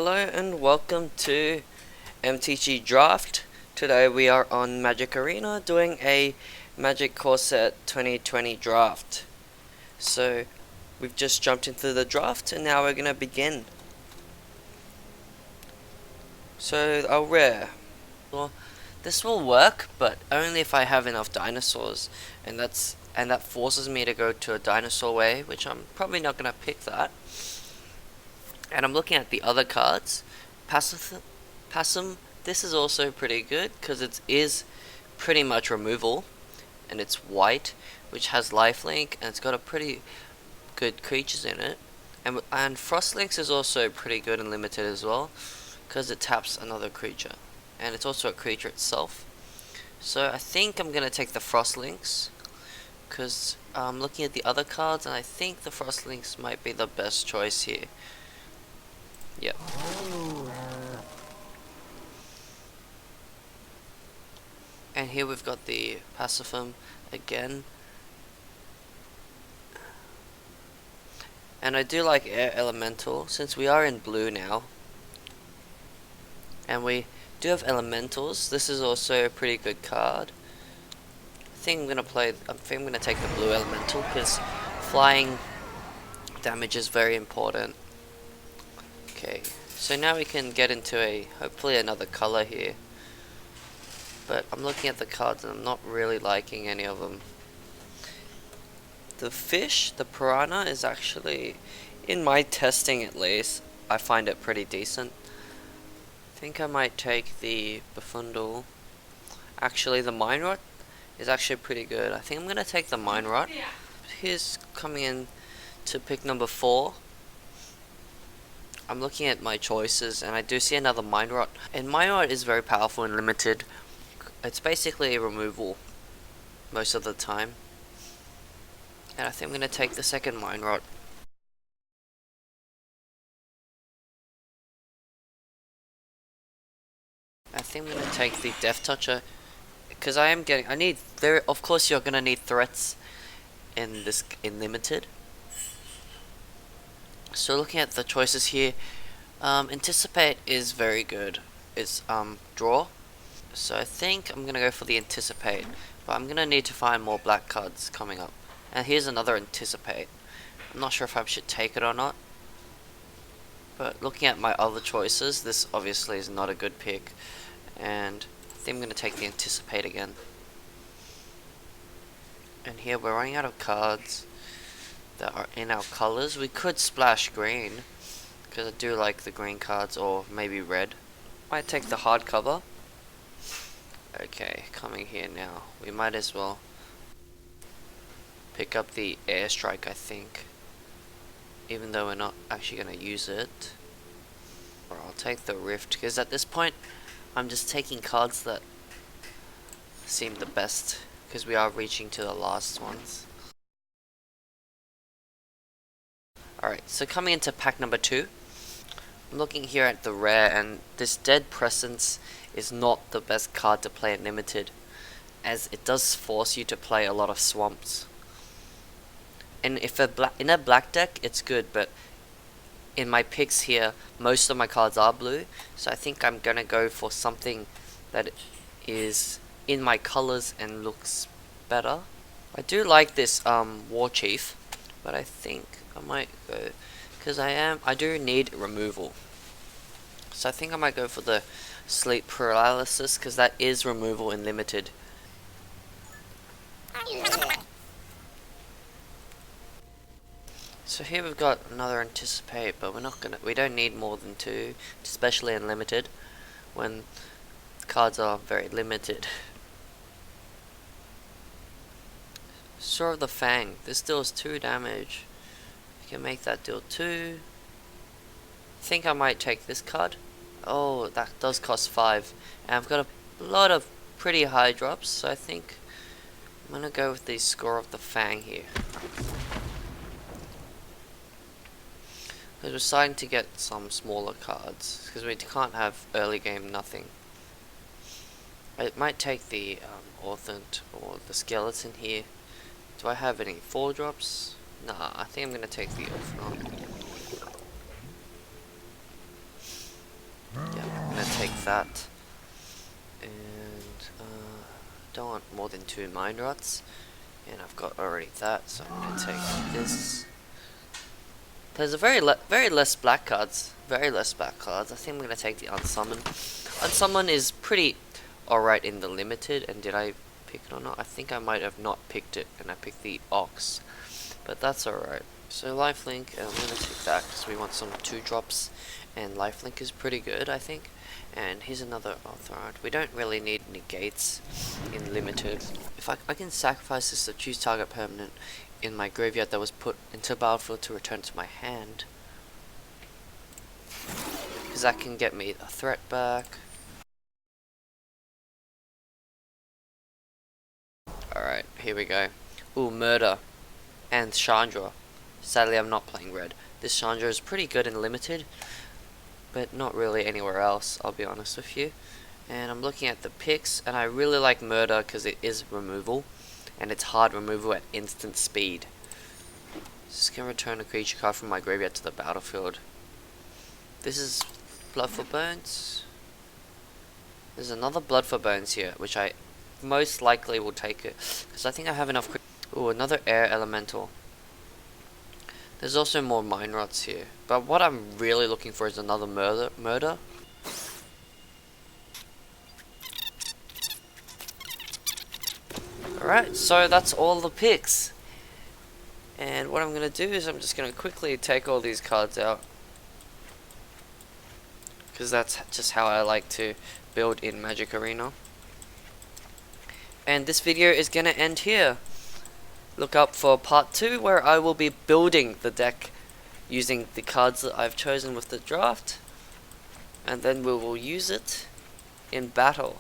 Hello and welcome to MTG Draft. Today we are on Magic Arena doing a Magic Core Set 2020 draft. So we've just jumped into the draft and now we're gonna begin. So our rare. Well, this will work, but only if I have enough dinosaurs, and that forces me to go to a dinosaur way, which I'm probably not gonna pick that. And I'm looking at the other cards. Passum, this is also pretty good because it is pretty much removal, and it's white, which has lifelink, and it's got a pretty good creatures in it. And Frostlinks is also pretty good and limited as well, because it taps another creature, and it's also a creature itself. So I think I'm gonna take the Frostlinks, because I'm looking at the other cards, and I think the Frostlinks might be the best choice here. Yep. And here we've got the Pacifum again. And I do like Air Elemental, since we are in blue now. And we do have Elementals. This is also a pretty good card. I think I'm gonna take the blue Elemental, because flying damage is very important. Okay, so now we can get into hopefully another color here. But I'm looking at the cards and I'm not really liking any of them. The fish, the piranha, is actually, in my testing at least, I find it pretty decent. I think I might take the Buffundle. Actually, the Minrot is actually pretty good. I think I'm gonna take the Minrot. Here's coming in to pick number 4. I'm looking at my choices and I do see another Minrot. And Minrot is very powerful and limited. It's basically a removal most of the time. And I think I'm going to take the second Minrot. I think I'm going to take the Death Toucher, because of course you're going to need threats in limited. So looking at the choices here, Anticipate is very good. It's draw. So I think I'm going to go for the Anticipate, but I'm going to need to find more black cards coming up. And here's another Anticipate. I'm not sure if I should take it or not. But looking at my other choices, this obviously is not a good pick. And I think I'm going to take the Anticipate again. And here we're running out of cards that are in our colors. We could splash green, because I do like the green cards, or maybe red. Might take the hardcover. Okay, coming here now. We might as well pick up the Airstrike, I think. Even though we're not actually going to use it. Or I'll take the Rift, because at this point, I'm just taking cards that seem the best, because we are reaching to the last ones. Alright, so coming into pack number 2. I'm looking here at the rare, and this Dead Presence is not the best card to play in limited, as it does force you to play a lot of swamps. And if in a black deck, it's good, but in my picks here, most of my cards are blue, so I think I'm gonna go for something that is in my colors and looks better. I do like this War Chief, but I think I might go, because I do need removal. So I think I might go for the Sleep Paralysis, because that is removal in limited. So here we've got another Anticipate, but we don't need more than 2, especially in limited, when cards are very limited. Sword of the Fang, this deals 2 damage. You can make that deal 2. I think I might take this card. Oh, that does cost 5. And I've got a lot of pretty high drops, so I think I'm gonna go with the Sword of the Fang here. Because we're starting to get some smaller cards, because we can't have early game nothing. I might take the Orthant or the Skeleton here. Do I have any 4 drops? Nah, I think I'm gonna take the Orphanon. that. And don't want more than 2 mine rots. And I've got already that, so I'm gonna take this. There's a very less black cards. Very less black cards. I think I'm gonna take the unsummon. Unsummon is pretty alright in the limited, and did I pick it or not? I think I might have not picked it, and I picked the Ox. But that's alright. So lifelink, I'm gonna take that because we want some 2-drops, and lifelink is pretty good, I think. And here's another Authorite. We don't really need negates in limited. If I can sacrifice this to choose target permanent in my graveyard that was put into battlefield to return to my hand, because that can get me a threat back. Alright, here we go. Ooh, Murder and Chandra. Sadly, I'm not playing red. This Chandra is pretty good in limited, but not really anywhere else, I'll be honest with you. And I'm looking at the picks, and I really like Murder because it is removal, and it's hard removal at instant speed. Just gonna return a creature card from my graveyard to the battlefield. This is Blood for Bones. There's another Blood for Bones here, which I most likely will take it, because I think I have enough. Ooh, another Air Elemental. There's also more mine rots here, but what I'm really looking for is another murder. Alright, so that's all the picks. And what I'm going to do is I'm just going to quickly take all these cards out, because that's just how I like to build in Magic Arena. And this video is going to end here. Look up for part 2, where I will be building the deck using the cards that I've chosen with the draft, and then we will use it in battle.